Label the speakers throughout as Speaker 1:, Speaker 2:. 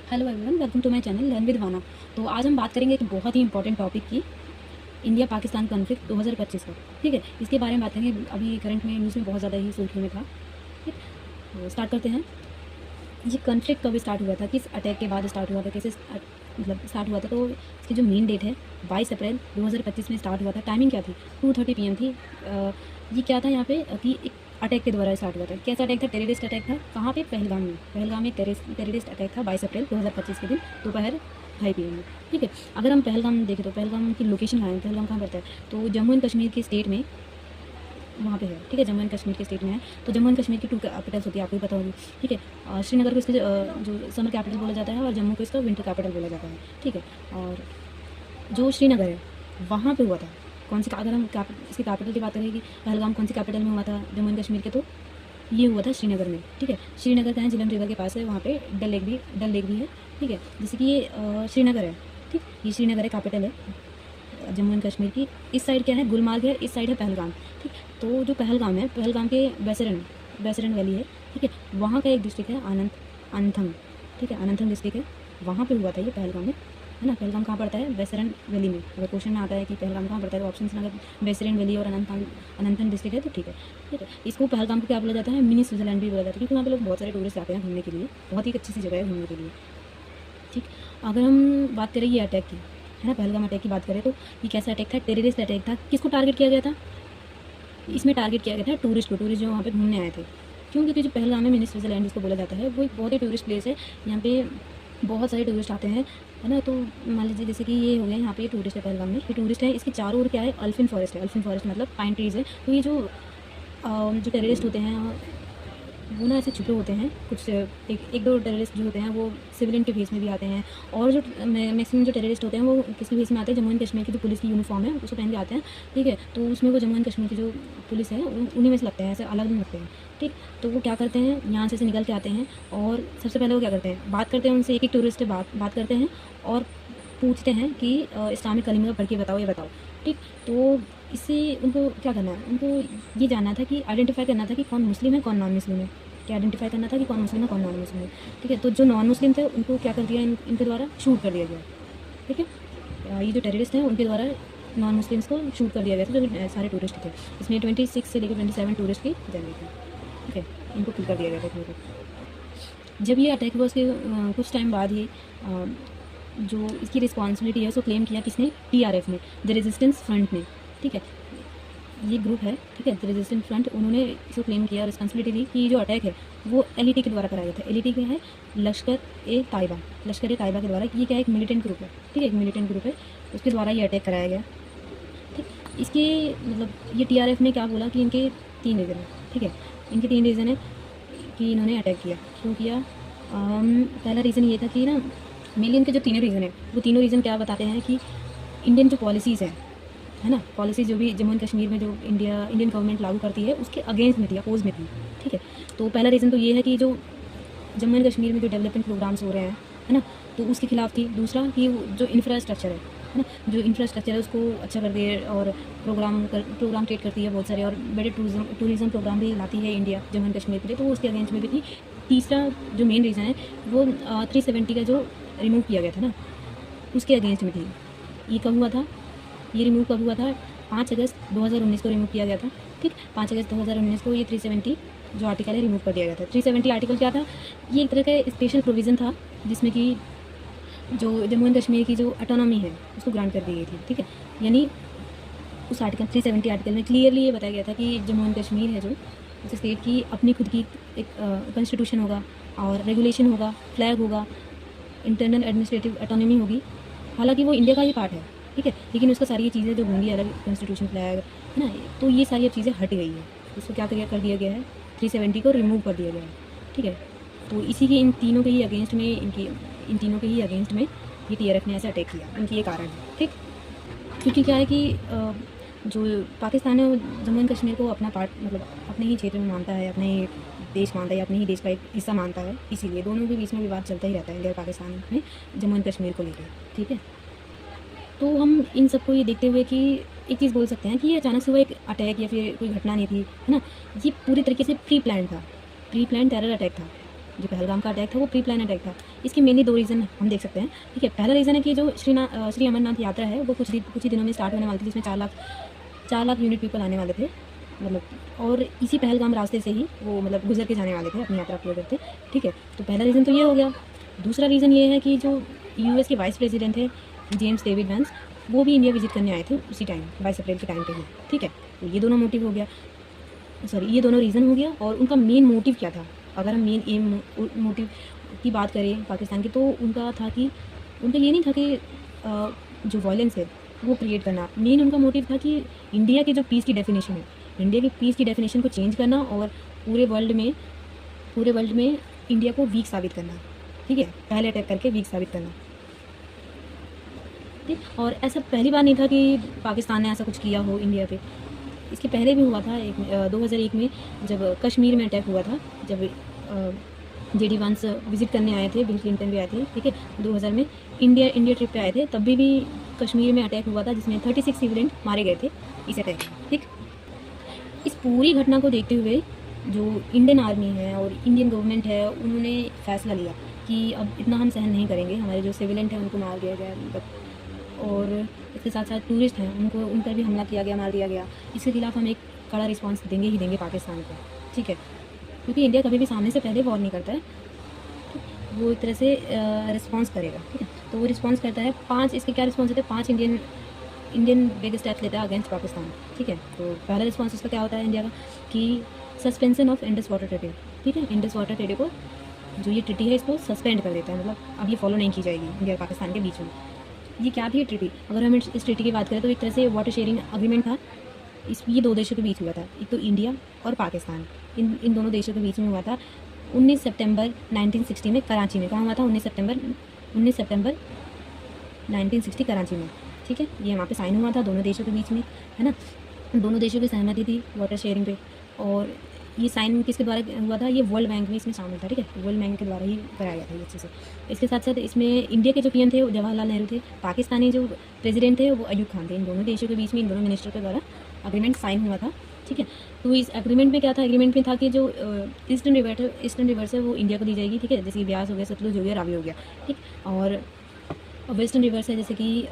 Speaker 1: Hello everyone, welcome to my channel learn with वाना। तो आज हम बात करेंगे एक बहुत ही इंपॉर्टेंट टॉपिक की, इंडिया पाकिस्तान कॉन्फ्लिक्ट 2025 का। ठीक है, इसके बारे में बात करेंगे। अभी करंट में न्यूज़ में बहुत ज़्यादा ही सुर्खियों में था। ठीक, तो स्टार्ट करते हैं। ये कॉन्फ्लिक्ट कब स्टार्ट हुआ था, किस अटैक के बाद स्टार्ट हुआ था, कैसे मतलब स्टार्ट हुआ था? तो इसकी जो मेन डेट है 22 अप्रैल 2025 में स्टार्ट हुआ था। टाइमिंग क्या थी? 2:30 PM थी। ये क्या था यहाँ पे कि एक अटैक के द्वारा स्टार्ट हुआ था। कैसा अटैक था? टेररिस्ट अटैक था। कहाँ पे? पहलगाम में टेररिस्ट अटैक था 22 अप्रैल 2025 के दिन दोपहर 2:30 PM में। ठीक है, अगर हम पहलगाम देखें तो पहलगाम की लोकेशन कहाँ है? पहलगाम कहाँ पड़ता है? तो जम्मू एंड कश्मीर के स्टेट में वहाँ पे है। ठीक है, जम्मू एंड कश्मीर के स्टेट में है। तो जम्मू एंड कश्मीर की 2 कैपिटल्स होती है, आपको भी पता होगी। ठीक है, श्रीनगर को इसके जो समर कैपिटल बोला जाता है और जम्मू को इसका विंटर कैपिटल बोला जाता है। ठीक है, और जो श्रीनगर है वहाँ पे हुआ था। कौन सी, अगर हम इसकी कैपिटल की बात करें कि पहलगाम कौन सी कैपिटल में हुआ था जम्मू एंड कश्मीर के, तो ये हुआ था श्रीनगर में। ठीक है, श्रीनगर का है, झेलम रिवर के पास है, वहाँ पे डल लेक भी है। ठीक है, जैसे कि ये श्रीनगर है। ठीक, ये श्रीनगर है, कैपिटल है जम्मू एंड कश्मीर की। इस साइड क्या है? गुलमार्ग है। इस साइड है पहलगाम। ठीक, तो जो पहलगाम है, पहलगाम के बैसरन वैली है। ठीक है, वहाँ का एक डिस्ट्रिक्ट है अनंतम। ठीक है, अनंतम डिस्ट्रिक्ट है, वहाँ पे हुआ था ये पहलगाम में, है ना। पहलगाम कहाँ पड़ता है? बैसरन वैली में। अगर क्वेश्चन में आता है कि पहलगाम कहाँ पड़ता है तो ऑप्शन में अगर बैसरन वैली और अनंतम डिस्ट्रिक्ट है तो ठीक है। ठीक है, इसको पहलगाम को क्या बोला जाता है? मिनी स्विट्जरलैंड भी बोला जाता है, क्योंकि वहाँ पे लोग बहुत सारे टूरिस्ट आते हैं घूमने के लिए। बहुत ही अच्छी सी जगह है घूमने के लिए। ठीक, अगर हम बात करें ये अटैक की, है ना, पहलगाम अटैक की बात करें तो ये कैसा अटैक था? टेररिस्ट अटैक था। किसको टारगेट किया गया था? इसमें टारगेट किया गया था टूरिस्ट जो वहाँ पे घूमने आए थे। क्यों? क्योंकि जो पहलगाम में मिनी स्विट्जरलैंड जिसको बोला जाता है, वो एक बहुत ही टूरिस्ट प्लेस है। यहाँ पे बहुत सारे टूरिस्ट आते हैं, है ना। तो मान लीजिए जैसे कि ये हो गया, यहाँ पे ये टूरिस्ट है, पहलगाम में ये टूरिस्ट है। इसके चारों ओर क्या है? अल्फिन फॉरेस्ट है। अल्फिन फॉरेस्ट मतलब पाइन ट्रीज़ है। तो ये जो टेररिस्ट होते हैं वो ना ऐसे छुपे होते हैं। कुछ एक दो टेररिस्ट जो होते हैं वो सिविलियन के फेस में भी आते हैं, और जो मैक्सिमम जो टेररिस्ट होते हैं वो किसके फेस में आते हैं? जम्मू एंड कश्मीर की जो पुलिस की यूनिफॉर्म है उसको पहन के आते हैं। ठीक है, तो उसमें वो जम्मू एंड कश्मीर की जो पुलिस है उन्हीं में से लगते हैं, ऐसे अलग नहीं लगते हैं। ठीक, तो वो क्या करते हैं, यहाँ से निकल के आते हैं और सबसे पहले वो क्या करते हैं? बात करते हैं उनसे, एक टूरिस्ट से बात करते हैं और पूछते हैं कि इस्लामिक कलीमा पढ़ के बताओ, ये बताओ। ठीक, तो इससे उनको क्या करना है? उनको ये जानना था कि आइडेंटिफाई करना था कि कौन मुस्लिम है कौन नॉन मुस्लिम है। क्या आइडेंटिफाई करना था कि कौन मुस्लिम है कौन नॉन मुस्लिम है। ठीक है, तो जो नॉन मुस्लिम थे उनको क्या कर दिया, इनके द्वारा शूट कर दिया गया। ठीक है, ये जो टेररिस्ट हैं उनके द्वारा नॉन मुस्लिम्स को शूट कर दिया गया था, जो सारे टूरिस्ट थे। इसमें 26 से लेकर 27 टूरिस्ट की जान गई थी। ठीक है, इनको किल कर दिया गया था। जब ये अटैक हुआ उसके कुछ टाइम बाद ही जो इसकी रिस्पॉन्सिबिलिटी है उसको क्लेम किया किसने? TRF ने, द रेजिस्टेंस फ्रंट ने। ठीक है, ये ग्रुप है। ठीक है, द रेजिस्टेंस फ्रंट, उन्होंने इसको क्लेम किया, रिस्पॉन्सिबिलिटी ली कि जो अटैक है वो LET के द्वारा कराया गया था। LET क्या है? लश्कर ए ताइबा के द्वारा। ये क्या है? एक मिलिटेंट ग्रुप है। ठीक है, एक मिलिटेंट ग्रुप है, उसके द्वारा ये अटैक कराया गया। ठीक, इसके मतलब ये TRF ने क्या बोला कि इनके 3 रीज़न है। ठीक है, इनके 3 रीज़न है कि इन्होंने अटैक किया। क्यों किया? पहला रीज़न ये था कि ना, मेनली इनके जो तीनों रीज़न है वो तीनों रीज़न क्या बताते हैं कि इंडियन जो पॉलिसीज़ है ना, पॉलिसीज़ जो भी जम्मू एंड कश्मीर में जो इंडियन गवर्नमेंट लागू करती है उसके अगेंस्ट में थी, अपोज में थी। ठीक है, तो पहला रीज़न तो ये है कि जो जम्मू एंड कश्मीर में जो डेवलपमेंट प्रोग्राम्स हो रहे हैं, है ना, तो उसके खिलाफ थी। दूसरा कि जो इंफ्रास्ट्रक्चर है ना, जो इंफ्रास्ट्रक्चर है उसको अच्छा कर दिए, और प्रोग्राम क्रिएट करती है बहुत सारे, और बड़े टूरिज़्म प्रोग्राम भी लाती है इंडिया जम्मू एंड कश्मीर के लिए, तो वो उसके अगेंस्ट में भी थी। तीसरा जो मेन रीज़न है वो 370 का जो रिमूव किया गया था ना, उसके अगेंस्ट में थी। ये कब हुआ था? ये रिमूव कब हुआ था? 5 अगस्त 2019 को रिमूव किया गया था। ठीक, 5 अगस्त 2019 को ये 370 जो आर्टिकल है रिमूव कर दिया गया था। 370 आर्टिकल क्या था? ये एक तरह का स्पेशल प्रोविज़न था जिसमें कि जो जम्मू एंड कश्मीर की जो ऑटोनॉमी है उसको ग्रांट कर दी गई थी। ठीक है, यानी उस आर्टिकल 370 आर्टिकल में क्लियरली ये बताया गया था कि जम्मू एंड कश्मीर है जो उस स्टेट की अपनी खुद की एक कॉन्स्टिट्यूशन होगा, और रेगुलेशन होगा, फ्लैग होगा, इंटरनल एडमिनिस्ट्रेटिव ऑटोनॉमी होगी। हालांकि वो इंडिया का ही पार्ट है। ठीक है, लेकिन उसका सारी ये चीज़ें जो होंगी, अलग कॉन्स्टिट्यूशन, फ्लैग, है ना, तो ये सारी अब चीज़ें हट गई है। उसको क्या कर दिया गया है? 370 को रिमूव कर दिया गया है। ठीक है, तो इसी के इन तीनों के ही अगेंस्ट में ये TRF ने ऐसा अटैक किया। इनकी ये कारण है। ठीक, क्योंकि क्या है कि जो पाकिस्तान है वो जम्मू एंड कश्मीर को अपना पार्ट, मतलब अपने ही क्षेत्र में मानता है, अपने ही देश मानता है, अपने ही देश का एक हिस्सा मानता है। इसीलिए दोनों के बीच में विवाद चलता ही रहता है, इंडिया और पाकिस्तान में जम्मू एंड कश्मीर को लेकर। ठीक है, तो हम इन सबको ये देखते हुए कि एक चीज़ बोल सकते हैं कि ये अचानक से हुआ एक अटैक या फिर कोई घटना नहीं थी, है ना। ये पूरी तरीके से प्री प्लान टेरर अटैक था। जो पहलगाम का अटैक था वो प्री प्लान अटैक था। इसके मेनली 2 रीज़न हम देख सकते हैं, ठीक है। पहला रीज़न है कि जो श्री अमरनाथ यात्रा है वो कुछ ही दिनों में स्टार्ट होने वाली थी, जिसमें 4 लाख यूनिट पीपल आने वाले थे, मतलब, और इसी पहलगाम रास्ते से ही वो मतलब गुजर के जाने वाले थे अपनी यात्रा पूरी करते, ठीक है। तो पहला रीज़न तो ये हो गया। दूसरा रीज़न ये है कि जो यूएस के वाइस प्रेसिडेंट थे जेम्स डेविड वैंस, वो भी इंडिया विजिट करने आए थे उसी टाइम, 22 अप्रैल के टाइम पे ही, ठीक है। तो ये दोनों मोटिव हो गया, सॉरी ये दोनों रीज़न हो गया। और उनका मेन मोटिव क्या था, अगर हम मेन एम मोटिव की बात करें पाकिस्तान की, तो उनका था कि उनका ये नहीं था कि जो वायलेंस है वो क्रिएट करना। मेन उनका मोटिव था कि इंडिया के जो पीस की डेफिनेशन है, इंडिया की पीस की डेफिनेशन को चेंज करना और पूरे वर्ल्ड में इंडिया को वीक साबित करना, ठीक है। पहले अटैक करके वीक साबित करना, ठीक। और ऐसा पहली बार नहीं था कि पाकिस्तान ने ऐसा कुछ किया हो इंडिया पे। इसके पहले भी हुआ था 2001 में, जब कश्मीर में अटैक हुआ था, जब जेडी वांस विजिट करने आए थे, बिल क्लिंटन भी आए थे, ठीक है। 2000 में इंडिया ट्रिप पे आए थे, तब भी कश्मीर में अटैक हुआ था, जिसमें 36 सिविलियन मारे गए थे इस अटैक में, ठीक। इस पूरी घटना को देखते हुए जो इंडियन आर्मी है और इंडियन गवर्नमेंट है, उन्होंने फैसला लिया कि अब इतना हम सहन नहीं करेंगे, हमारे जो सिविलियन हैं उनको मार दिया गया, मतलब, और इसके साथ साथ टूरिस्ट हैं उन पर भी हमला किया गया, मार दिया गया। इसके खिलाफ हम एक कड़ा रिस्पांस देंगे ही देंगे पाकिस्तान को, ठीक है। क्योंकि इंडिया कभी भी सामने से पहले वॉर नहीं करता है, वो एक तरह से रिस्पांस करेगा, ठीक है। तो वो रिस्पांस करता है, 5 इसके क्या रिस्पांस होते हैं, 5 इंडियन बिग स्टेप्स लेता है अगेंस्ट पाकिस्तान, ठीक है। तो पहला रिस्पांस उसका क्या होता है इंडिया का, कि suspension of Indus water treaty, ठीक है। इंडस वाटर ट्रीटी को, जो ये ट्रीटी है, इसको सस्पेंड कर देता है, मतलब अब ये फॉलो नहीं की जाएगी इंडिया और पाकिस्तान के बीच में। ये क्या थी ट्रीटी, अगर हम इस ट्रीटी की बात करें तो एक तरह से वाटर शेयरिंग अग्रीमेंट था। ये 2 देशों के बीच हुआ था, एक तो इंडिया और पाकिस्तान, इन दोनों देशों के बीच में हुआ था 19 सितंबर 1960 में कराची में। कहाँ हुआ था, 19 सितंबर 1960 कराची में, ठीक है। ये वहाँ पे साइन हुआ था दोनों देशों के बीच में, है ना। दोनों देशों की सहमति थी वाटर शेयरिंग पे, और ये साइन किसके द्वारा हुआ था, ये वर्ल्ड बैंक भी इसमें शामिल था, ठीक है। वर्ल्ड बैंक के द्वारा ही कराया गया था ये अच्छे से। इसके साथ साथ इसमें इंडिया के जो पीएम थे वो जवाहरलाल नेहरू थे, पाकिस्तानी जो प्रेसिडेंट थे वो अयूब खान थे। इन दोनों देशों के बीच में, इन दोनों मिनिस्टर के द्वारा अग्रीमेंट साइन हुआ था, ठीक है। तो इस एग्रीमेंट में क्या था, एग्रीमेंट में था कि जो ईस्टर्न रिवर्स है वो इंडिया को दी जाएगी, ठीक है। जैसे कि ब्यास हो गया, सतलुज हो गया, रावी हो गया, ठीक। और वेस्टर्न रिवर्स है जैसे कि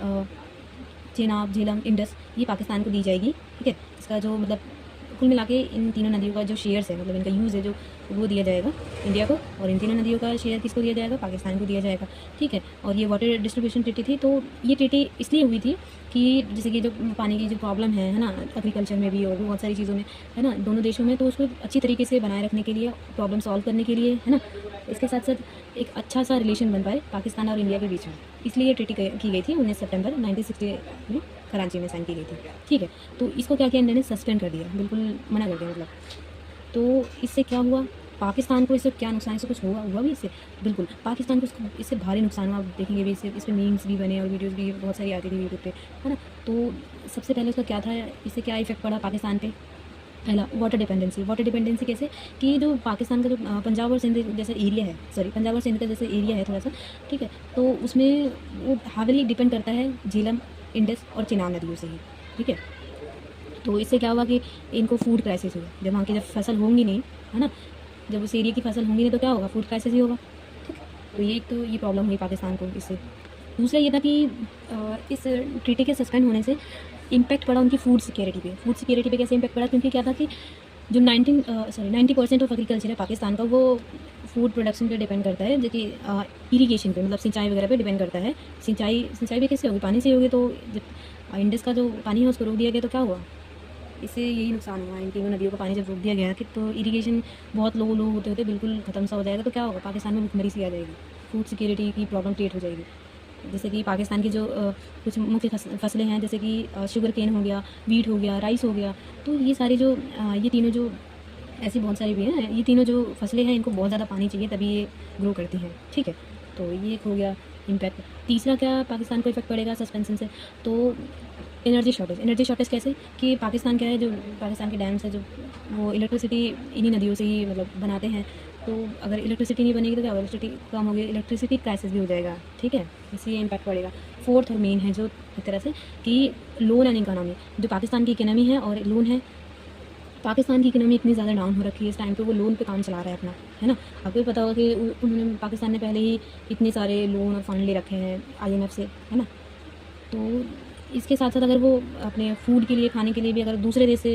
Speaker 1: चेनाब, झेलम, इंडस, ये पाकिस्तान को दी जाएगी, ठीक है। इसका जो मतलब कुल मिला के इन तीनों नदियों का जो शेयर्स है, मतलब इनका यूज़ है जो, वो दिया जाएगा इंडिया को, और इन तीनों नदियों का शेयर किसको दिया जाएगा, पाकिस्तान को दिया जाएगा, ठीक है। और ये वाटर डिस्ट्रीब्यूशन ट्रीटी थी, तो ये ट्रीटी इसलिए हुई थी कि जैसे कि जो पानी की जो प्रॉब्लम है ना, एग्रीकल्चर में भी और भी बहुत सारी चीज़ों में, है ना, दोनों देशों में, तो उसको अच्छी तरीके से बनाए रखने के लिए, प्रॉब्लम सॉल्व करने के लिए, है ना। इसके साथ साथ एक अच्छा सा रिलेशन बन पाए पाकिस्तान और इंडिया के बीच में, इसलिए ये ट्रीटी की गई थी 19 सितंबर 1960 में कराची में साइन की गई थी, ठीक है। तो इसको क्या किया, इंडिया ने सस्पेंड कर दिया, बिल्कुल मना कर दिया, मतलब। तो इससे क्या हुआ, पाकिस्तान को इससे क्या नुकसान, इससे कुछ हुआ भी इससे, बिल्कुल पाकिस्तान को इससे भारी नुकसान हुआ। आप देखेंगे भी इस पर मीम्स भी बने और वीडियोज़ भी बहुत सारी आती थी यूट्यूब पे, है ना। तो सबसे पहले उसका क्या था, इससे क्या इफेक्ट पड़ा पाकिस्तान पे, पहला वाटर डिपेंडेंसी कैसे, कि जो पाकिस्तान का जो पंजाब और सिंध जैसा एरिया है, पंजाब और सिंध का जैसे एरिया है थोड़ा सा, ठीक है। तो उसमें वो हैविली डिपेंड करता है झेलम, इंडस और चिनाब नदियों से ही, ठीक है। तो इससे क्या हुआ कि इनको फूड क्राइसिस हुआ, जब वहाँ की जब फसल होंगी नहीं, है ना, जब उस एरिया की फसल होंगी नहीं तो क्या होगा, फूड क्राइसिस ही होगा, ठीक है। तो ये प्रॉब्लम हुई पाकिस्तान को इससे। दूसरा ये था कि इस ट्रीटी के सस्पेंड होने से इम्पैक्ट पड़ा उनकी फूड सिक्योरिटी पे कैसे इम्पैक्ट पड़ा, क्योंकि क्या था कि जो 90% ऑफ एग्रीकल्चर है पाकिस्तान का, वो फूड प्रोडक्शन पे डिपेंड करता है, जो कि इरीगेशन पे, मतलब सिंचाई वगैरह पे डिपेंड करता है। सिंचाई भी कैसे होगी, पानी से होगी। तो जब इंडस का जो पानी है उसको रोक दिया गया तो क्या हुआ, इससे यही नुकसान हुआ। इन तीनों नदियों का पानी जब रोक दिया गया कि तो इरीगेशन बहुत लो होते होते बिल्कुल ख़त्म सा हो जाएगा, तो क्या होगा, पाकिस्तान में भुखमरी सी आ जाएगी, फूड सिक्योरिटी की प्रॉब्लम क्रिएट हो जाएगी। जैसे कि पाकिस्तान की जो कुछ मुख्य फसलें हैं, जैसे कि शुगर केन हो गया, वीट हो गया, राइस हो गया, तो ये सारी जो ये तीनों जो ऐसी बहुत सारी भी हैं, ये तीनों जो फसलें हैं, इनको बहुत ज़्यादा पानी चाहिए तभी ये ग्रो करती हैं, ठीक है। तो ये एक हो गया इम्पैक्ट। तीसरा क्या पाकिस्तान को इफेक्ट पड़ेगा सस्पेंशन से, तो एनर्जी शॉर्टेज कैसे, कि पाकिस्तान क्या है, जो पाकिस्तान के डैम्स है, जो वो इलेक्ट्रिसिटी इन्हीं नदियों से ही मतलब बनाते हैं। तो अगर इलेक्ट्रिसिटी नहीं बनेगी तो क्या होगा, इलेक्ट्रिसिटी कम होगी, इलेक्ट्रिसिटी क्राइसिस भी हो जाएगा, ठीक है। इसलिए इम्पैक्ट पड़ेगा। फोर्थ और मेन है जो एक तरह से कि लोन एंड इकोनॉमी, जो पाकिस्तान की इकोनॉमी है और लोन है, पाकिस्तान की इकनॉमी इतनी ज़्यादा डाउन हो रखी है इस टाइम पे, वो लोन पे काम चला रहा है अपना, है ना। आपको भी पता होगा कि उन्होंने, पाकिस्तान ने पहले ही इतने सारे लोन और फंड ले रखे हैं IMF से, है ना। तो इसके साथ साथ अगर वो अपने फूड के लिए, खाने के लिए भी अगर दूसरे देश से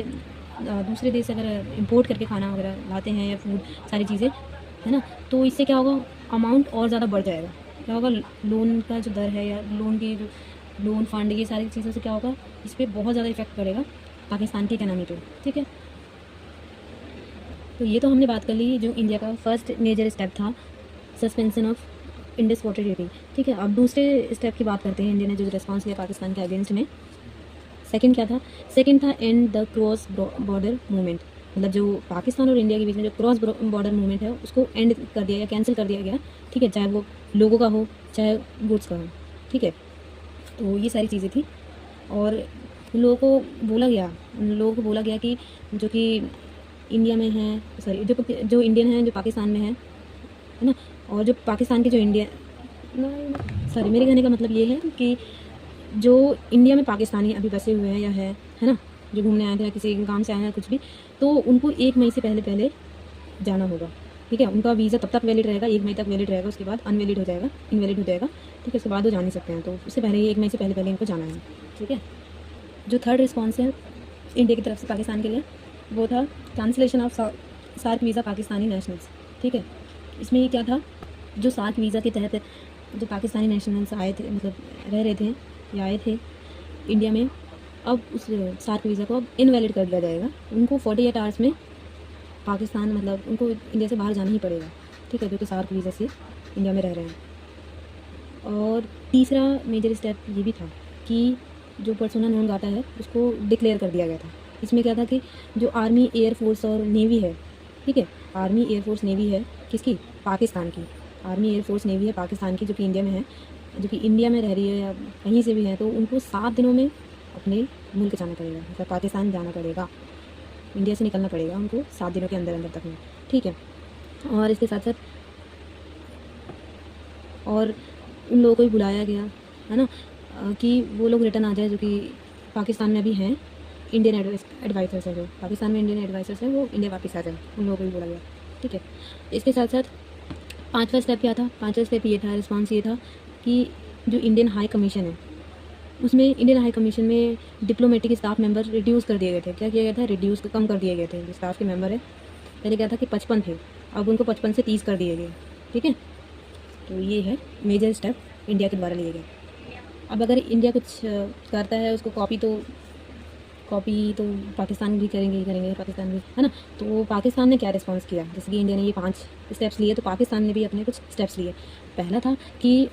Speaker 1: अगर इंपोर्ट करके खाना वगैरह लाते हैं या फूड, सारी चीज़ें, है ना, तो इससे क्या होगा, अमाउंट और ज़्यादा बढ़ जाएगा। क्या होगा, लोन का जो दर है या लोन की जो लोन फंड, ये सारी चीज़ों से क्या होगा, इस पर बहुत ज़्यादा इफेक्ट पड़ेगा पाकिस्तान की इकनॉमी पे, ठीक है। तो ये तो हमने बात कर ली जो इंडिया का फर्स्ट मेजर स्टेप था, suspension of Indus water duty, ठीक है। अब दूसरे स्टेप की बात करते हैं, इंडिया ने जो रिस्पॉन्स लिया पाकिस्तान के अगेंस्ट में। सेकंड क्या था, सेकंड था and the cross border movement, मतलब जो पाकिस्तान और इंडिया के बीच में जो क्रॉस बॉर्डर मूवमेंट है उसको एंड कर दिया गया, कैंसिल कर दिया गया, ठीक है, चाहे वो लोगों का हो चाहे गुड्स का हो, ठीक है। तो ये सारी चीज़ें थी, और उन लोगों को बोला गया कि जो कि इंडिया में हैं, सॉरी, जो इंडियन हैं जो पाकिस्तान में है ना, और जो पाकिस्तान के जो सॉरी, मेरे कहने का मतलब ये है कि जो इंडिया में पाकिस्तानी अभी बसे हुए हैं या है ना, जो घूमने आए थे या किसी काम से आए हैं कुछ भी, तो उनको 1 मई से पहले जाना होगा, ठीक है। उनका वीज़ा तब तक वैलिड रहेगा, 1 मई तक वैलिड रहेगा, उसके बाद इनवैलिड हो जाएगा, ठीक है। उसके बाद वो जा नहीं सकते हैं, तो उससे पहले 1 मई से पहले इनको जाना है, ठीक है। जो थर्ड रिस्पॉन्स है इंडिया की तरफ से पाकिस्तान के लिए, वो था cancellation of SAARC visa Pakistani nationals, ठीक है। इसमें ये क्या था, जो सार्क वीज़ा के तहत जो पाकिस्तानी नेशनल्स आए थे, मतलब रह रहे थे या आए थे इंडिया में, अब उस सार्क वीज़ा को अब इनवैलिड कर दिया जाएगा। उनको 48 आवर्स में पाकिस्तान, मतलब उनको इंडिया से बाहर जाना ही पड़ेगा, ठीक है, जो कि सार्क वीज़ा से इंडिया में रह रहे हैं। और तीसरा मेजर स्टेप ये भी था कि जो पर्सोना नॉन ग्राटा है उसको डिक्लेयर कर दिया गया था। इसमें क्या था कि जो आर्मी, एयरफोर्स और नेवी है, ठीक है, आर्मी, एयरफोर्स, नेवी है किसकी, पाकिस्तान की। आर्मी, एयरफोर्स, नेवी है पाकिस्तान की, जो कि इंडिया में है, जो कि इंडिया में रह रही है या कहीं से भी है, तो उनको 7 दिनों में अपने मुल्क जाना पड़ेगा, मतलब पाकिस्तान जाना पड़ेगा, इंडिया से निकलना पड़ेगा उनको 7 दिनों के अंदर तक में, ठीक है। और इसके साथ साथ और उन लोगों को भी बुलाया गया, है ना, कि वो लोग रिटर्न आ जाए जो कि पाकिस्तान में भी हैं, इंडियन एडवाइजर्स हैं, जो पाकिस्तान में इंडियन एडवाइजर्स हैं, वो इंडिया वापस आ जाए, उन लोगों को भी बोला गया, ठीक है। इसके साथ साथ 5वां स्टेप क्या था, 5वां स्टेप ये था, रिस्पॉन्स ये था कि जो इंडियन हाई कमीशन है, उसमें इंडियन हाई कमीशन में डिप्लोमेटिक स्टाफ मेंबर रिड्यूस कर दिए गए थे। क्या किया गया था, कम कर दिए गए थे जो स्टाफ के मेंबर है। पहले क्या था कि 55 थे, अब उनको 55 से 30 कर दिए गए, ठीक है। तो ये है मेजर स्टेप इंडिया के द्वारा लिए गए। अब अगर इंडिया कुछ करता है, उसको कॉपी तो पाकिस्तान भी करेंगे पाकिस्तान भी, है ना। तो पाकिस्तान ने क्या रिस्पॉन्स किया, जैसे कि इंडिया ने ये 5 स्टेप्स लिए, तो पाकिस्तान ने भी अपने कुछ स्टेप्स लिए। पहला था कि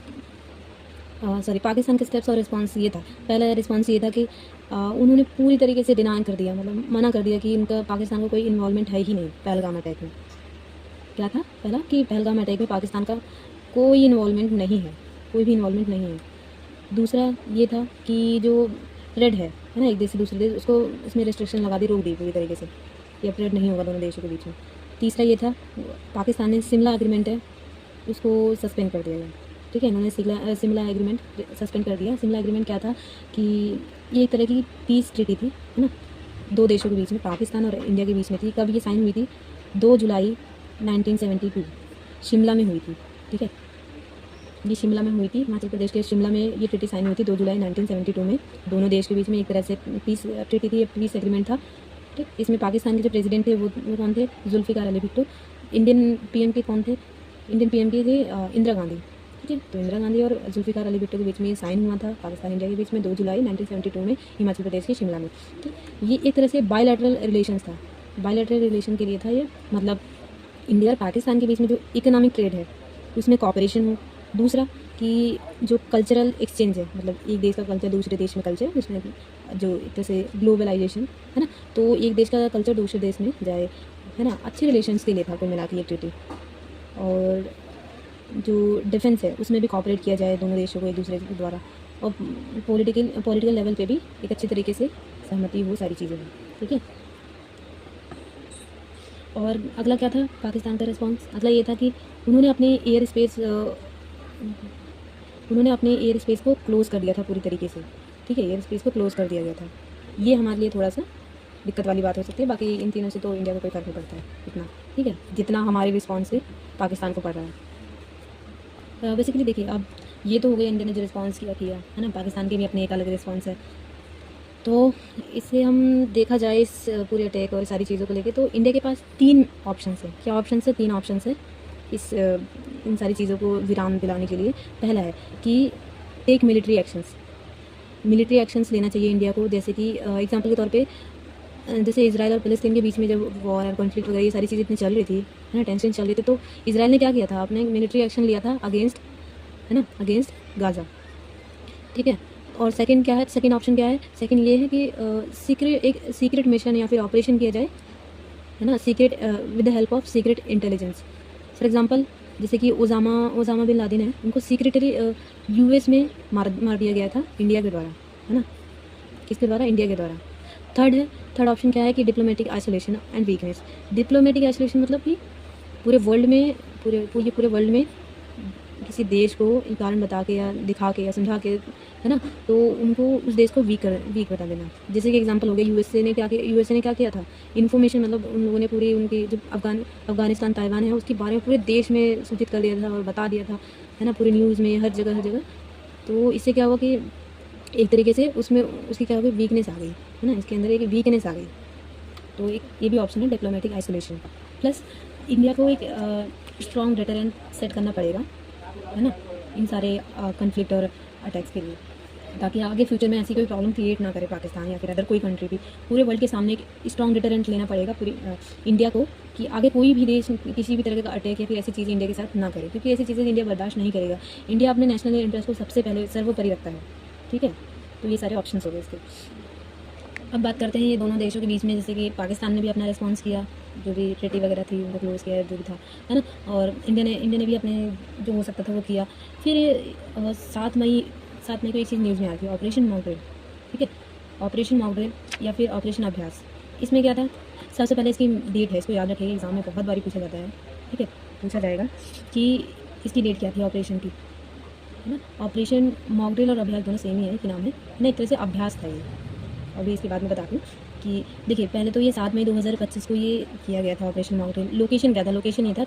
Speaker 1: पाकिस्तान के स्टेप्स और रिस्पॉन्स ये था, पहला रिस्पॉन्स ये था कि उन्होंने पूरी तरीके से डिनाई कर दिया, मतलब मना कर दिया कि उनका पाकिस्तान का कोई इन्वॉल्वमेंट है ही नहीं पहलगाम अटैक में। क्या था पहला, कि पहलगाम अटैक में पाकिस्तान का कोई इन्वॉल्वमेंट नहीं है, कोई भी इन्वॉल्वमेंट नहीं है। दूसरा ये था कि जो ट्रेड है ना, एक देश से दूसरे देश, उसको इसमें रिस्ट्रिक्शन लगा दी, रोक दी पूरी तरीके से, कि अब ट्रेड नहीं होगा दोनों देशों के बीच में। तीसरा ये था, पाकिस्तान ने शिमला एग्रीमेंट है उसको सस्पेंड कर दिया गया, ठीक है। इन्होंने शिमला एग्रीमेंट सस्पेंड कर दिया। शिमला एग्रीमेंट क्या था कि ये एक तरह की पीस ट्रीटी थी, है ना, 2 देशों के बीच में, पाकिस्तान और इंडिया के बीच में थी। कब ये साइन हुई थी, 2 जुलाई 1972 शिमला में हुई थी, ठीक है। ये शिमला में हुई थी, हिमाचल प्रदेश के शिमला में ये ट्रीटी साइन हुई थी 2 जुलाई 1972 में। दोनों देश के बीच में एक तरह से पीस ट्रीटी थी, पीस एग्रीमेंट था, ठीक। इसमें पाकिस्तान के जो प्रेसिडेंट थे वो कौन थे, जुल्फ़िकार अली भुट्टो। इंडियन पीएम के कौन थे, इंडियन पीएम के थे इंदिरा गांधी, ठीक है। तो इंदिरा गांधी और जुल्फ़िकार अली भुट्टो के बीच में ये साइन हुआ था पाकिस्तान इंडिया के बीच में 2 जुलाई 1972 में हिमाचल प्रदेश के शिमला में, ठीक। ये एक तरह से बायलैटरल रिलेशंस था, बायलैटरल रिलेशन के लिए था ये, मतलब इंडिया और पाकिस्तान के बीच में जो इकोनॉमिक ट्रेड है उसमें कॉपरेशन हो। दूसरा कि जो कल्चरल एक्सचेंज है, मतलब एक देश का कल्चर दूसरे देश में कल्चर, उसमें जो एक तरह से ग्लोबलाइजेशन है ना, तो एक देश का कल्चर दूसरे देश में जाए, है ना, अच्छे रिलेशंस के लिए था कोई मिला के ये ट्रीटी। और जो डिफेंस है उसमें भी कॉपरेट किया जाए दोनों देशों को एक दूसरे के द्वारा, और पॉलिटिकल लेवल पे भी एक अच्छे तरीके से सहमति हो, सारी चीज़ें हैं, ठीक है। और अगला क्या था पाकिस्तान का रिस्पॉन्स, अगला ये था कि उन्होंने अपने एयर स्पेस को क्लोज़ कर दिया था पूरी तरीके से, ठीक है। एयर स्पेस को क्लोज़ कर दिया गया था। ये हमारे लिए थोड़ा सा दिक्कत वाली बात हो सकती है। बाकी इन तीनों से तो इंडिया को कोई फ़र्क नहीं पड़ता है इतना, ठीक है, जितना हमारे रिस्पॉन्स से पाकिस्तान को पड़ रहा है। बेसिकली देखिए, अब ये तो हो गया इंडिया ने जो रिस्पॉन्स किया है ना, पाकिस्तान के भी अपने एक अलग रिस्पॉन्स है। तो इससे हम देखा जाए इस पूरे अटैक और सारी चीज़ों को लेके, तो इंडिया के पास 3 ऑप्शंस है। क्या ऑप्शंस है? 3 ऑप्शंस है इस इन सारी चीज़ों को विराम दिलाने के लिए। पहला है कि टेक मिलिट्री एक्शंस लेना चाहिए इंडिया को, जैसे कि एग्जांपल के तौर पे जैसे इजराइल और फ़लस्तीन के बीच में जब वॉर और कॉन्फ्लिक्ट वगैरह ये सारी चीज़ें इतनी चल रही थी, है ना, टेंशन चल रही थी, तो इजराइल ने क्या किया था, आपने मिलिट्री एक्शन लिया था अगेंस्ट, है ना, अगेंस्ट गाज़ा, ठीक है। और सेकंड क्या है, सेकंड ऑप्शन क्या है? सेकंड ये है कि एक सीक्रेट मिशन या फिर ऑपरेशन किया जाए, है ना, secret with the help of secret intelligence. For example जैसे कि ओसामा बिन लादेन है, उनको सीक्रेटली यूएस में मार दिया गया था इंडिया के द्वारा, है ना, किसके द्वारा? इंडिया के द्वारा। थर्ड ऑप्शन क्या है कि diplomatic isolation and weakness. Diplomatic isolation मतलब कि पूरे वर्ल्ड में पूरे वर्ल्ड में किसी देश को एक कारण बता के या दिखा के या समझा के, है ना, तो उनको उस देश को वीक बता देना। जैसे कि एग्जांपल हो गया यूएसए ने क्या किया था, इन्फॉर्मेशन, मतलब उन लोगों ने पूरी उनकी जो अफगानिस्तान ताइवान है उसके बारे में पूरे देश में सूचित कर दिया था और बता दिया था, है ना, पूरी न्यूज़ में हर जगह। तो इससे क्या हुआ कि एक तरीके से उसमें उसकी क्या हो गई, वीकनेस आ गई, है ना, इसके अंदर एक वीकनेस आ गई। तो एक ये भी ऑप्शन है, डिप्लोमेटिक आइसोलेशन। प्लस इंडिया को एक स्ट्रॉन्ग डिटरेंट सेट करना पड़ेगा, है ना, इन सारे कन्फ्लिक्ट और अटैक्स के लिए, ताकि आगे फ्यूचर में ऐसी कोई प्रॉब्लम क्रिएट ना करे पाकिस्तान या फिर अदर कोई कंट्री भी। पूरे वर्ल्ड के सामने एक स्ट्रॉन्ग डिटरेंट लेना पड़ेगा पूरी इंडिया को, कि आगे कोई भी देश किसी भी तरह का अटैक या फिर ऐसी चीज़ें इंडिया के साथ ना करे, क्योंकि ऐसी चीज़ें इंडिया बर्दाश्त नहीं करेगा। इंडिया अपने नेशनल इंटरेस्ट को सबसे पहले सर्वोपरि रखता है, ठीक है। तो ये सारे ऑप्शन हो गए इसके। अब बात करते हैं ये दोनों देशों के बीच में, जैसे कि पाकिस्तान ने भी अपना रिस्पॉन्स किया, जो भी ट्रीटी वगैरह थी उनको क्लोज़ किया, जो भी था, है ना, और इंडिया ने भी अपने जो हो सकता था वो किया। फिर 7 मई को एक चीज़ न्यूज़ में आ गई, ऑपरेशन मॉकड्रिल, ठीक है, ऑपरेशन मॉकड्रिल या फिर ऑपरेशन अभ्यास। इसमें क्या था, सबसे पहले इसकी डेट है, इसको याद रखिए, एग्जाम में बहुत बारी पूछा जाता है, ठीक है, पूछा जाएगा कि इसकी डेट क्या थी ऑपरेशन की, है ना। ऑपरेशन मॉकड्रिल और अभ्यास दोनों सेम ही है, कि नाम है ना, एक तरह से अभ्यास था ये। अभी इसके बाद में बताती हूँ कि देखिए, पहले तो ये 7 मई 2025 को ये किया गया था ऑपरेशन माउंटेन। लोकेशन क्या था? लोकेशन ये था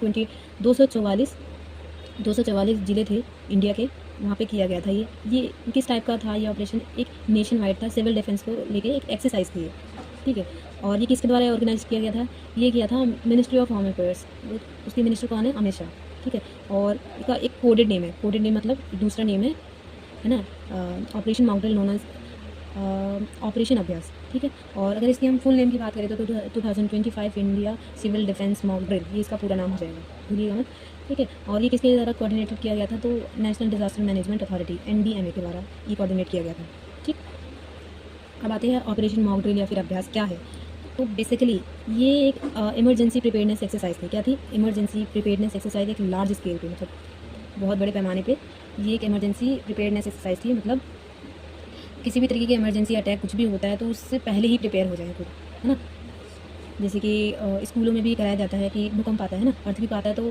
Speaker 1: 244 ज़िले थे इंडिया के, वहाँ पे किया गया था। ये किस टाइप का था ये ऑपरेशन? एक नेशन वाइड था, सिविल डिफेंस को लेके एक एक्सरसाइज थी ये, ठीक है। और ये किसके द्वारा ऑर्गेनाइज किया गया था? ये किया था मिनिस्ट्री ऑफ होम अफेयर्स, उसकी मिनिस्टर कौन है? अमित शाह, ठीक है। और इसका एक कोडेड नेम है, कोडेड नेम मतलब दूसरा नेम है ना, operation mountain known as operation Abhyas, ठीक है। और अगर इसकी हम फुल नेम की बात करें तो 2025 India civil defence mock drill, ये इसका पूरा नाम हो जाएगा, भूलिएगा मत, ठीक है। और ये किसके द्वारा कोऑर्डिनेटेड किया गया था? तो national disaster management authority NDMA के द्वारा ये कोऑर्डिनेट किया गया था, ठीक। अब आते हैं ऑपरेशन मॉक ड्रिल या फिर अभ्यास क्या है। तो बेसिकली ये एक इमरजेंसी प्रिपेयर्डनेस एक्सरसाइज थी। क्या थी? इमरजेंसी प्रिपेयर्डनेस एक्सरसाइज, एक लार्ज स्केल पे, मतलब बहुत बड़े पैमाने पे ये एक इमरजेंसी प्रिपेयर्डनेस एक्सरसाइज थी। मतलब किसी भी तरीके की इमरजेंसी अटैक कुछ भी होता है तो उससे पहले ही प्रिपेयर हो जाए खुद, है ना। जैसे कि स्कूलों में भी कराया जाता है कि भूकंप आता है ना, अर्थक्वेक आता है, तो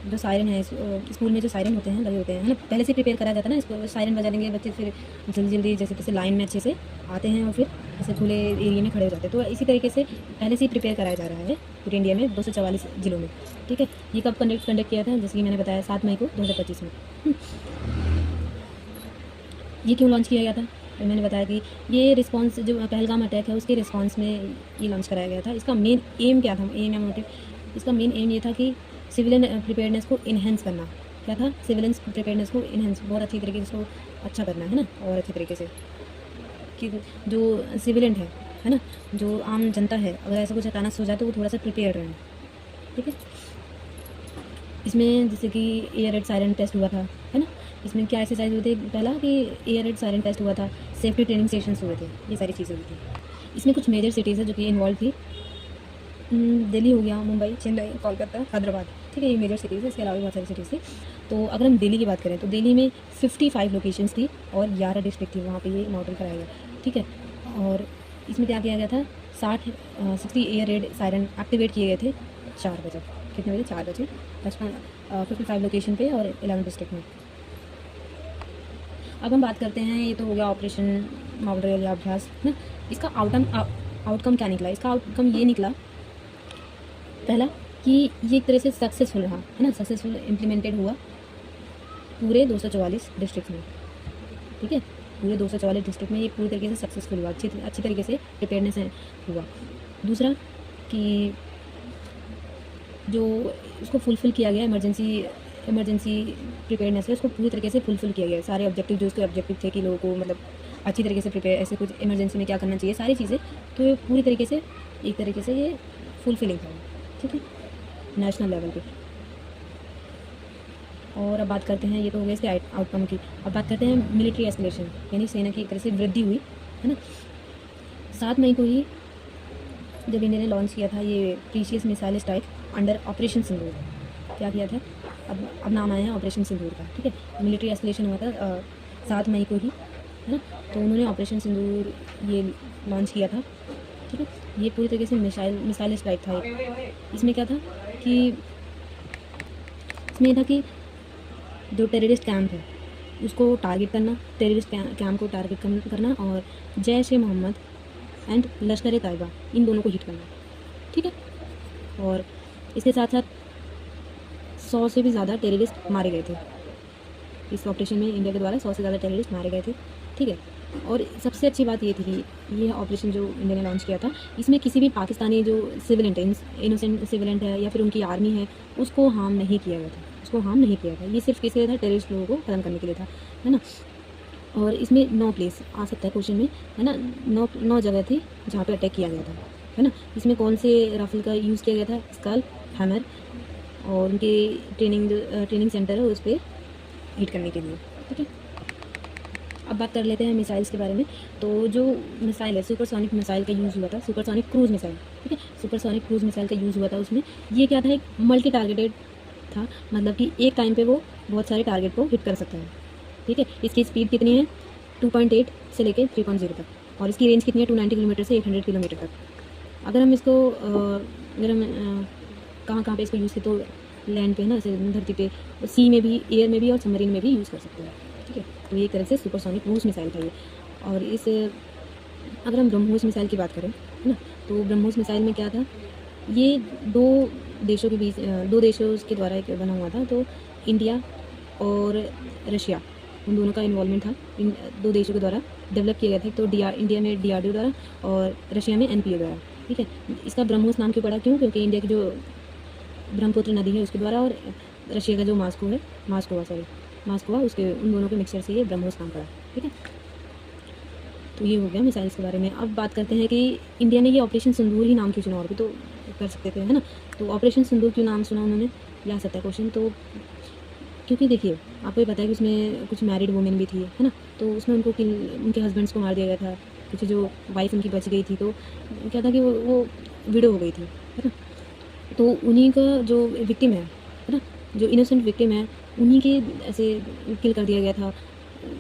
Speaker 1: जो सायरन है स्कूल में जो सायरन होते हैं लगे होते हैं, है ना, पहले से प्रिपेयर कराया जाता है ना, इसको सायरन बजा लेंगे बच्चे, फिर जल्दी जैसे तैसे लाइन में अच्छे से आते हैं और फिर ऐसे खुले एरिया में खड़े हो जाते हैं। तो इसी तरीके से पहले से ही प्रिपेयर कराया जा रहा है पूरे इंडिया में 244 ज़िलों में, ठीक है। ये कब कंडक्ट किया था? जैसे कि मैंने बताया 7 मई को 2025 में। ये क्यों लॉन्च किया गया था? तो मैंने बताया कि ये रिस्पांस, जो पहलगाम अटैक है उसके रिस्पांस में ये लॉन्च कराया गया था। इसका मेन एम क्या था? एम या मोटिव, इसका मेन एम ये था कि सिविलियन प्रिपेयर्डनेस को इन्हेंस करना। क्या था? सिविलियन प्रिपेयर्डनेस को इन्हेंस, बहुत अच्छी तरीके से इसको अच्छा करना है ना, और अच्छे तरीके से कि जो सिविलियन है ना, जो आम जनता है, अगर ऐसा कुछ अचानक हो जाए तो वो थोड़ा सा प्रिपेयर रहें, ठीक है। इसमें जैसे कि एयर रेड सायरन टेस्ट हुआ था, है ना। इसमें क्या एक्सरसाइज हुए थे? पहला कि एयर रेड सायरन टेस्ट हुआ था, सेफ्टी ट्रेनिंग सेशंस हुए थे, ये सारी चीज़ें हुई थी। इसमें कुछ मेजर सिटीज़ है जो कि इन्वॉल्व थी। दिल्ली हो गया, मुंबई, चेन्नई, कोलकाता, हैदराबाद, ठीक है, ये मेजर सिटीज़ है। इसके अलावा बहुत सारी सिटीज़ थी। तो अगर हम दिल्ली की बात करें तो दिल्ली में 55 लोकेशंस थी और 11 डिस्ट्रिक्ट थी, वहाँ पे ये मॉडल कराया गया, ठीक है। और इसमें क्या किया गया था? 60 एयर रेड सायरन एक्टिवेट किए गए थे 4 बजे। कितने बजे? 4 बजे 55 लोकेशन पे और 11 डिस्ट्रिक्ट में। अब हम बात करते हैं, ये तो हो गया ऑपरेशन मॉक ड्रिल या अभ्यास ना। इसका आउटकम क्या निकला, इसका आउटकम ये निकला पहला कि ये एक तरह से सक्सेसफुल रहा, है ना, सक्सेसफुल इम्प्लीमेंटेड हुआ पूरे 244 डिस्ट्रिक्ट में, ठीक है, पूरे 244 डिस्ट्रिक्ट में ये पूरी तरीके से सक्सेसफुल हुआ, अच्छी तरीके से प्रिपेयरनेस हुआ। दूसरा कि जो इसको फुलफ़िल किया गया इमरजेंसी प्रिपेयरनेस है, उसको पूरी तरीके से फुलफ़िल किया गया। सारे ऑब्जेक्टिव जो उसके ऑब्जेक्टिव थे कि लोगों को मतलब अच्छी तरीके से प्रिपेयर, ऐसे कुछ इमरजेंसी में क्या करना चाहिए, सारी चीज़ें, तो ये पूरी तरीके से एक तरीके से ये फुलफिलिंग था, ठीक है, नेशनल लेवल पे। और अब बात करते हैं, ये तो हो गया इसके आउटकम की। अब बात करते हैं मिलिट्री एस्केलेशन, यानी सेना की एक तरह से वृद्धि हुई, है ना। 7 मई को ही जब इंडिया ने लॉन्च किया था ये precious missile strike under operation Sindoor, क्या किया था, अब नाम आया है ऑपरेशन सिंदूर का, ठीक है। मिलिट्री एस्केलेशन हुआ था 7 मई को ही, है ना। तो उन्होंने ऑपरेशन सिंदूर ये लॉन्च किया था, ठीक है। ये पूरी तरीके से मिसाइल स्ट्राइक था। इसमें क्या था कि इसमें था कि जो टेररिस्ट कैंप है उसको टारगेट करना, टेररिस्ट कैंप को टारगेट करना और जैश ए मोहम्मद एंड लश्कर ए तैयबा, इन दोनों को हिट करना, ठीक है। और इसके साथ साथ 100 से भी ज़्यादा टेररिस्ट मारे गए थे इस ऑपरेशन में, इंडिया के द्वारा 100 से ज़्यादा टेररिस्ट मारे गए थे, ठीक है। और सबसे अच्छी बात ये थी कि ये ऑपरेशन जो इंडिया ने लॉन्च किया था, इसमें किसी भी पाकिस्तानी जो सिविलेंट है, इनोसेंट सिविलेंट है या फिर उनकी आर्मी है, उसको हार्म नहीं किया गया था, उसको हार्म नहीं किया था। ये सिर्फ किसके लिए था, टेररिस्ट लोगों को ख़त्म करने के लिए था, है ना। और इसमें 9 प्लेस आ सकता है क्वेश्चन में, है ना, 9 जगह थी जहाँ पे अटैक किया गया था, है ना। इसमें कौन से राफेल का यूज़ किया गया था, स्कल, हैमर, और उनके ट्रेनिंग सेंटर है उस पर हिट करने के लिए, ठीक है। अब बात कर लेते हैं मिसाइल्स के बारे में। तो जो मिसाइल है, सुपरसोनिक मिसाइल का यूज़ हुआ था, सुपरसोनिक क्रूज़ मिसाइल, ठीक है, सुपरसोनिक क्रूज़ मिसाइल का यूज़ हुआ था। उसमें ये क्या था, एक मल्टी टारगेटेड था, मतलब कि एक टाइम पे वो बहुत सारे टारगेट को हिट कर सकता है, ठीक है। इसकी स्पीड कितनी है, 2.8 से लेके 3.0 तक, और इसकी रेंज कितनी है, 290 किलोमीटर से 800 किलोमीटर तक। अगर हम इसको कहाँ पे इसको यूज़ करें, तो लैंड पे, है ना, जैसे धरती पे, सी में भी, एयर में भी और सबमरीन में भी यूज़ कर सकते हैं, ठीक है। तो ये एक तरह से सुपरसोनिक क्रूज़ मिसाइल था ये। और इस अगर हम ब्रह्मोस मिसाइल की बात करें, है ना, तो ब्रह्मोस मिसाइल में क्या था, ये दो देशों के बीच, 2 देशों के द्वारा एक बना हुआ था। तो इंडिया और रशिया, उन दोनों का इन्वॉल्वमेंट था, इन 2 देशों के द्वारा डेवलप किया गया था। तो इंडिया में DRDO द्वारा और रशिया में NPO द्वारा, ठीक है। इसका ब्रह्मोस नाम क्यों पड़ा, क्यों, क्योंकि इंडिया की जो ब्रह्मपुत्र नदी है उसके द्वारा, और रशिया का जो मास्को उसके, उन दोनों के मिक्सचर से ये ब्रह्मोस नाम पड़ा, ठीक है। तो ये हो गया मिसाइल्स के बारे में। अब बात करते हैं कि इंडिया ने ये ऑपरेशन सिंदूर ही नाम क्यों चुना, और भी तो कर सकते थे, है ना। तो ऑपरेशन सिंदूर क्यों नाम सुना उन्होंने, ये आ सकता है क्वेश्चन। तो क्योंकि देखिए, आपको ये पता है कि उसमें कुछ मैरिड वुमेन भी थी, है ना, तो उसमें उनके हस्बैंड्स को मार दिया गया था, कुछ जो वाइफ उनकी बच गई थी, तो क्या था कि वो विडो हो गई थी, है ना। तो उन्हीं का जो विक्टिम है ना, जो इनोसेंट विक्टिम है, उन्हीं के ऐसे किल कर दिया गया था,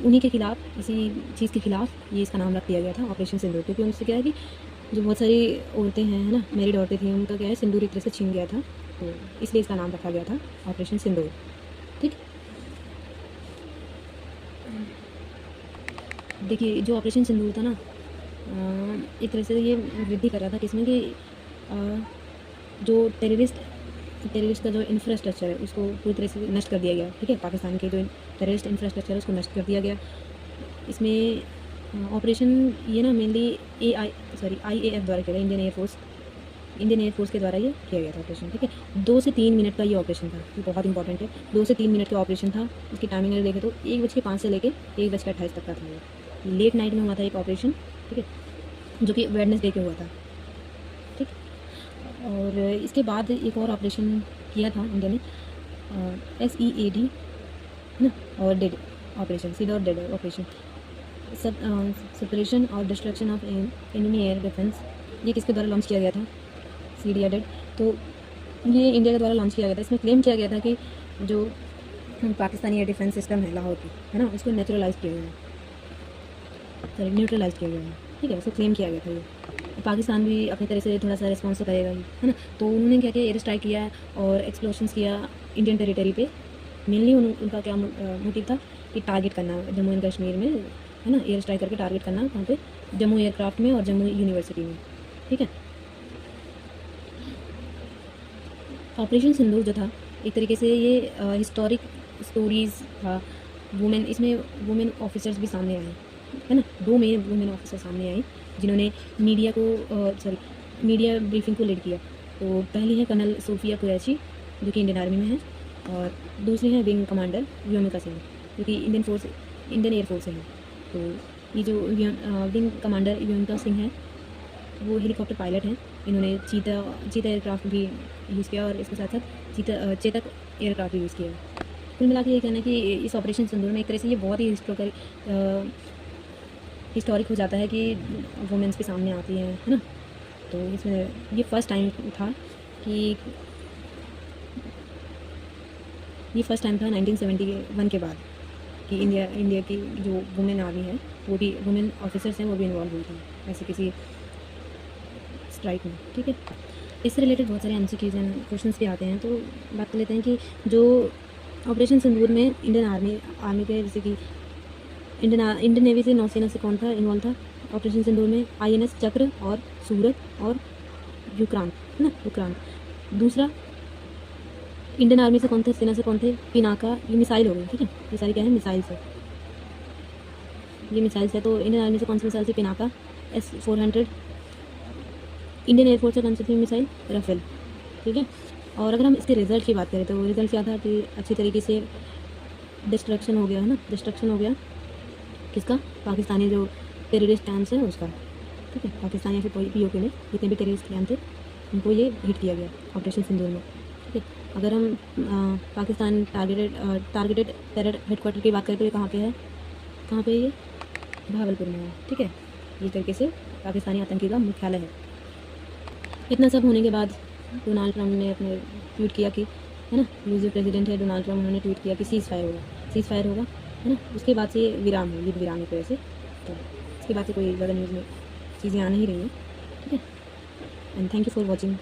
Speaker 1: उन्हीं के खिलाफ, इसी चीज़ के खिलाफ ये इसका नाम रख दिया गया था ऑपरेशन सिंदूर। क्योंकि उनसे क्या है कि जो बहुत सारी औरतें हैं, है ना, मैरिड औरतें थी, उनका क्या है, सिंदूर एक तरह से छीन गया था, तो इसलिए इसका नाम रखा गया था ऑपरेशन सिंदूर, ठीक। देखिए, जो ऑपरेशन सिंदूर था ना, एक तरह से ये वृद्धि कर रहा था किसमें, कि जो टेररिस्ट का जो इंफ्रास्ट्रक्चर है उसको पूरी तरह से नष्ट कर दिया गया, ठीक है। पाकिस्तान के जो टेररिस्ट इंफ्रास्ट्रक्चर है उसको नष्ट कर दिया गया। इसमें ऑपरेशन ये ना मेनली IAF द्वारा किया गया, इंडियन एयरफोर्स के द्वारा ये किया गया था ऑपरेशन, ठीक है। 2 से 3 मिनट का ये ऑपरेशन था, ये बहुत इंपॉर्टेंट है। 2 से 3 मिनट का ऑपरेशन था। इसकी टाइमिंग अगर देखें तो 1:05 से लेकर 1:28 तक का था। ये लेट नाइट में हुआ था एक ऑपरेशन, ठीक है, जो कि वेडनेसडे को हुआ था, ठीक। और इसके बाद एक और ऑपरेशन किया था इंडिया ने, SEAD, है ना, और डेड ऑपरेशन, सीड और डेड ऑपरेशन, सेपरेशन और destruction of enemy air defence. ये किसके द्वारा लॉन्च किया गया था, सीड या डेड, तो ये इंडिया के द्वारा लॉन्च किया गया था। इसमें क्लेम किया गया था कि जो पाकिस्तानी एयर डिफेंस सिस्टम है लाहौर की, है ना, उसको न्यूट्रलाइज़ किया गया है, ठीक है, उसको क्लेम किया गया था। ये पाकिस्तान भी अपनी तरह से थोड़ा सा रिस्पॉन्स तो करेगा ही, है ना। तो उन्होंने क्या किया, एयर स्ट्राइक किया और एक्सप्लोशंस किया इंडियन टेरिटरी पे। मेनली उनका क्या मोटिव था कि टारगेट करना जम्मू एंड कश्मीर में, है ना, एयर स्ट्राइक करके टारगेट करना, कहाँ पे, जम्मू एयरक्राफ्ट में और जम्मू यूनिवर्सिटी में, ठीक है। ऑपरेशन सिंदूर जो था एक तरीके से ये हिस्टोरिक स्टोरीज़ था। वुमेन इसमें वुमेन ऑफिसर्स भी सामने आए, है ना। 2 मेन वुमेन ऑफिसर सामने आए जिन्होंने मीडिया को मीडिया ब्रीफिंग को लीड किया। तो पहली है कर्नल सोफिया कुरैशी जो कि इंडियन आर्मी में है, और दूसरी है विंग कमांडर व्योमिका सिंह जो कि इंडियन एयरफोर्स से हैं। तो ये जो विंग कमांडर व्योमिका सिंह है वो हेलीकॉप्टर पायलट हैं। इन्होंने चीता एयरक्राफ्ट भी यूज़ किया और इसके साथ साथ चेतक एयरक्राफ्ट भी यूज़ किया है। कुल मिला के ये कहना है कि इस ऑपरेशन सिंदूर में एक तरह से ये बहुत ही हिस्टोरिक हो जाता है कि वुमेन्स भी सामने आती हैं, है ना। तो इसमें ये फर्स्ट टाइम था कि 1971 के बाद कि इंडिया की जो वुमेन आर्मी है वो भी वुमेन ऑफिसर्स हैं वो भी इन्वॉल्व हुई थी ऐसे किसी स्ट्राइक में, ठीक है। इससे रिलेटेड बहुत सारे एमसीक्यूज़ एंड क्वेश्चंस भी आते हैं। तो बात कर लेते हैं कि जो ऑपरेशन सिंदूर में इंडियन आर्मी के जैसे कि इंडियन नेवी से नौसेना से कौन था इन्वॉल्व था ऑपरेशन सिंदूर में? INS चक्र और सूरत और युक्रांत, है ना, युक्रांत। दूसरा इंडियन आर्मी से कौन थे, सेना से कौन थे? पिनाका। ये मिसाइल हो गई, ठीक है। ये सारी क्या है? मिसाइल्स है, ये मिसाइल्स है। तो इंडियन आर्मी से कौन सी मिसाइल थी? पिनाका S-400। इंडियन एयरफोर्स से कौन सी थी मिसाइल? राफेल, ठीक है। और अगर हम इसके रिजल्ट की बात करें तो रिजल्ट क्या था कि अच्छी तरीके से डिस्ट्रक्शन हो गया, है ना, डिस्ट्रक्शन हो गया किसका? पाकिस्तानी जो टेररिस्ट कैंप्स हैं उसका, ठीक है। पाकिस्तानी या फिर POK में जितने भी टेररिस्ट कैंप थे उनको ये हिट किया गया ऑपरेशन सिंदूर में, ठीक है। अगर हम पाकिस्तान टारगेटेड टेरर हेडक्वार्टर की बात करें तो ये कहाँ पे है? कहाँ पे है ये? भावलपुर में है, ठीक है। इस तरीके से पाकिस्तानी आतंकी का मुख्यालय है। इतना सब होने के बाद डोनाल्ड ट्रंप ने अपने ट्वीट किया कि, है ना, ये जो प्रेसिडेंट है डोनाल्ड ट्रंप, उन्होंने ट्वीट किया कि सीज़ फायर होगा, है ना। उसके बाद से ये विराम है, युद्ध विराम की वजह से। तो इसके बाद से कोई ज़्यादा न्यूज़ में चीज़ें आ नहीं रही हैं, ठीक है। And thank you for watching.